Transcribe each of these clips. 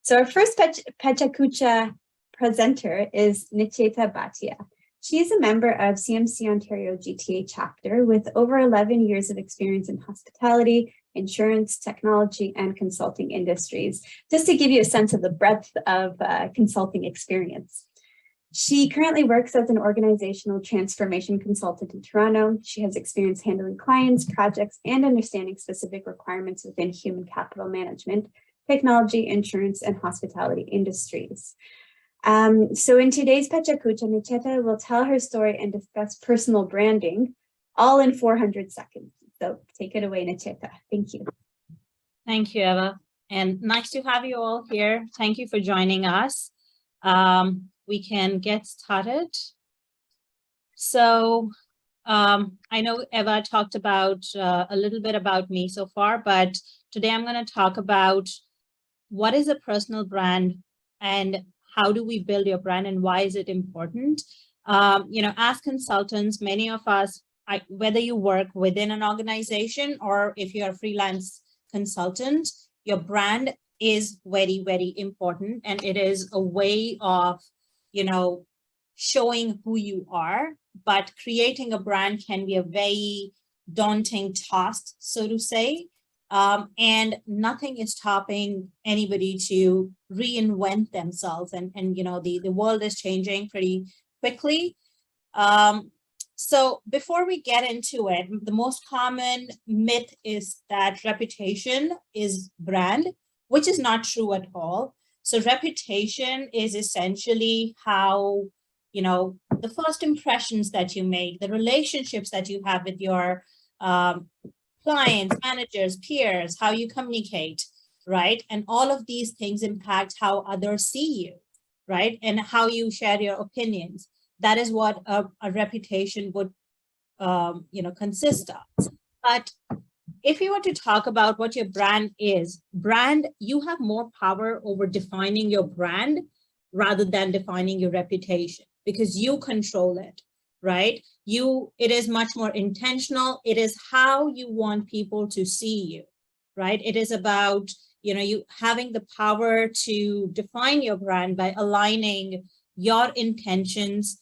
So our first Pechakucha presenter is Nicheta Bhatia. She is a member of CMC Ontario GTA chapter with over 11 years of experience in hospitality, insurance, technology, and consulting industries, just to give you a sense of the breadth of consulting experience. She currently works as an organizational transformation consultant in Toronto. She has experience handling clients, projects, and understanding specific requirements within human capital management, technology, insurance, and hospitality industries. So in today's Pechakucha, Nicheta will tell her story and discuss personal branding, all in 400 seconds. So take it away, Nicheta. Thank you. Thank you, Eva. And nice to have you all here. Thank you for joining us. We can get started. So I know Eva talked about a little bit about me so far, but today I'm going to talk about what is a personal brand and how do we build your brand and why is it important? As consultants, many of us, whether you work within an organization or if you're a freelance consultant, your brand is very, very important. And it is a way of, showing who you are, but creating a brand can be a very daunting task, so to say. And nothing is stopping anybody to reinvent themselves. And the world is changing pretty quickly. So before we get into it, the most common myth is that reputation is brand, which is not true at all. So reputation is essentially how, the first impressions that you make, the relationships that you have with your clients, managers, peers, how you communicate, right? And all of these things impact how others see you, right? And how you share your opinions. That is what a reputation would, consist of. But if you were to talk about what your brand is, you have more power over defining your brand rather than defining your reputation because you control it, right? It is much more intentional. It is how you want people to see you, right? It is about, you having the power to define your brand by aligning your intentions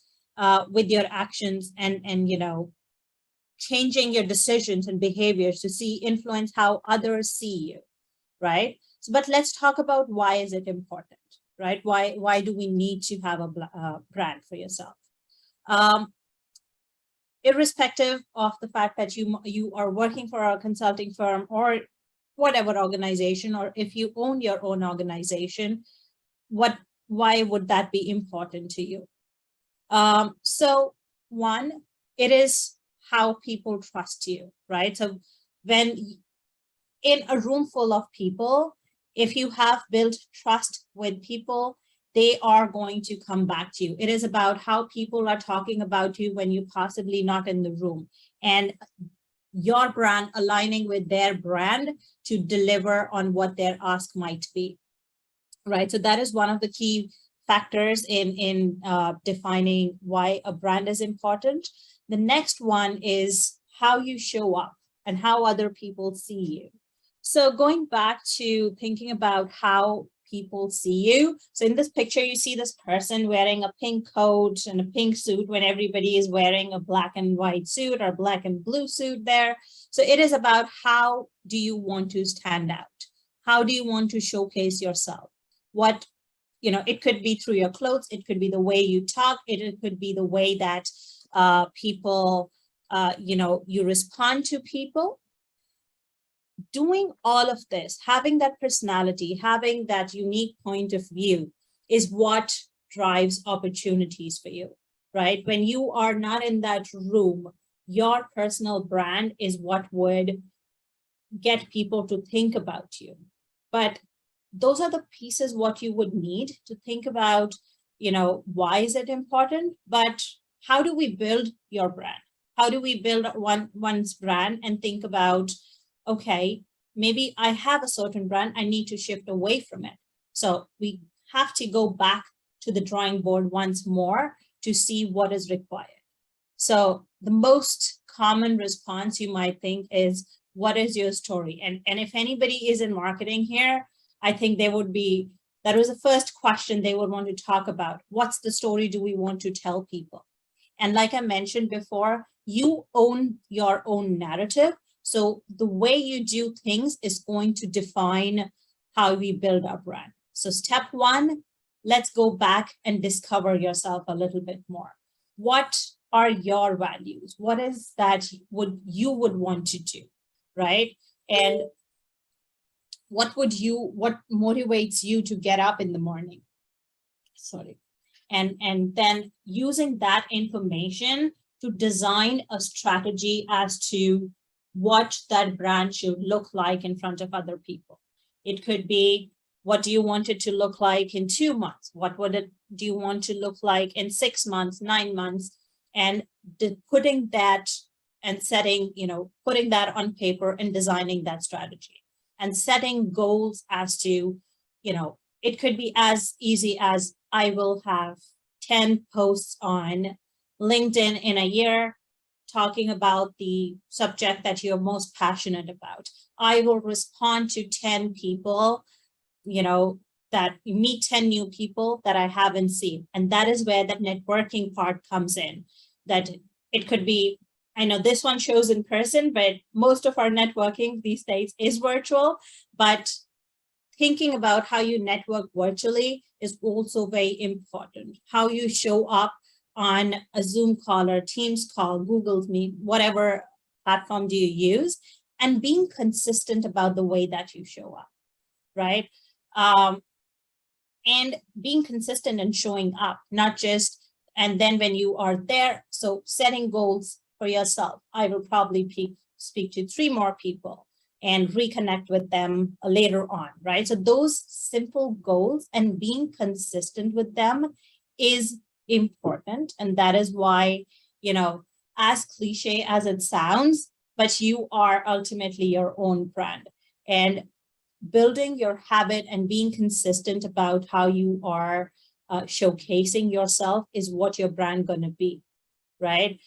with your actions and changing your decisions and behaviors to influence how others see you, right? So, but let's talk about why is it important, right? Why do we need to have a brand for yourself? Irrespective of the fact that you are working for a consulting firm or whatever organization, or if you own your own organization, why would that be important to you? So one, it is how people trust you, right? So when in a room full of people, if you have built trust with people, they are going to come back to you. It is about how people are talking about you when you're possibly not in the room, and your brand aligning with their brand to deliver on what their ask might be, right? So that is one of the key factors in defining why a brand is important. The next one is how you show up and how other people see you. So going back to thinking about how people see you. So in this picture, you see this person wearing a pink coat and a pink suit when everybody is wearing a black and white suit or black and blue suit there. So it is about how do you want to stand out? How do you want to showcase yourself? It could be through your clothes. It could be the way you talk. It could be the way that people, you respond to people. Doing all of this, having that personality, having that unique point of view is what drives opportunities for you, right? When you are not in that room, your personal brand is what would get people to think about you. But those are the pieces what you would need to think about, why is it important? But how do we build your brand? How do we build one's brand and think about, okay, maybe I have a certain brand, I need to shift away from it. So we have to go back to the drawing board once more to see what is required. So the most common response you might think is, what is your story? And if anybody is in marketing here, I think they would be that was the first question they would want to talk about. What's the story do we want to tell people? And like I mentioned before, you own your own narrative. So the way you do things is going to define how we build our brand. So step one, let's go back and discover yourself a little bit more. What are your values? What is that you would want to do, right? And what motivates you to get up in the morning? Sorry. And then using that information to design a strategy as to what that brand should look like in front of other people. It could be, what do you want it to look like in 2 months? Do you want to look like in 6 months, 9 months? And putting that and setting, putting that on paper and designing that strategy and setting goals as to, it could be as easy as, I will have 10 posts on LinkedIn in a year talking about the subject that you're most passionate about. I will respond to 10 people, that meet 10 new people that I haven't seen. And that is where that networking part comes in. That it could be, I know this one shows in person, but most of our networking these days is virtual. But thinking about how you network virtually is also very important. How you show up on a Zoom call or Teams call, Google Meet, whatever platform do you use, and being consistent about the way that you show up, right? And being consistent and showing up, not just, and then when you are there, so setting goals for yourself. I will probably speak to 3 more people and reconnect with them later on, right? So those simple goals and being consistent with them is important. And that is why, as cliche as it sounds, but you are ultimately your own brand. And building your habit and being consistent about how you are showcasing yourself is what your brand going to be, right?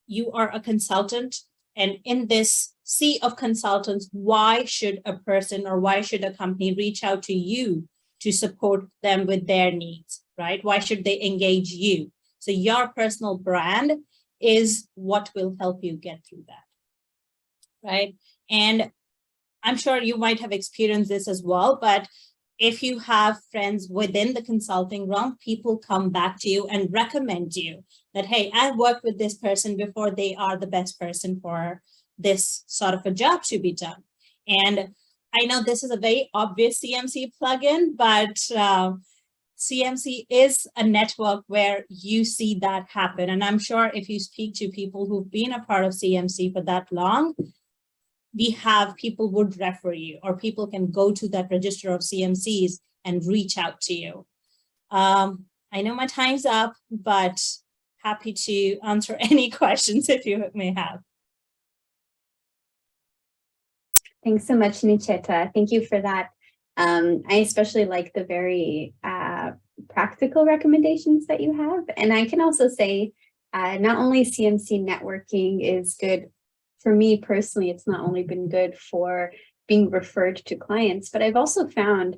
You are a consultant, and in this sea of consultants, why should a person or why should a company reach out to you to support them with their needs, right? Why should they engage you? So your personal brand is what will help you get through that, right? And I'm sure you might have experienced this as well, but if you have friends within the consulting realm, people come back to you and recommend you that, hey, I've worked with this person before, they are the best person for this sort of a job to be done. And I know this is a very obvious CMC plugin, but CMC is a network where you see that happen. And I'm sure if you speak to people who've been a part of CMC for that long, we have people would refer you, or people can go to that register of CMCs and reach out to you. I know my time's up, but happy to answer any questions if you may have. Thanks so much, Nicheta. Thank you for that. I especially like the very practical recommendations that you have. And I can also say not only CMC networking is good for me personally, it's not only been good for being referred to clients, but I've also found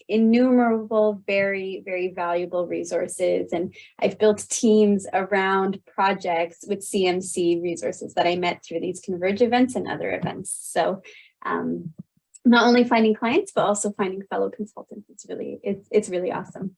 innumerable, very, very valuable resources. And I've built teams around projects with CMC resources that I met through these Converge events and other events. So not only finding clients, but also finding fellow consultants. It's really awesome.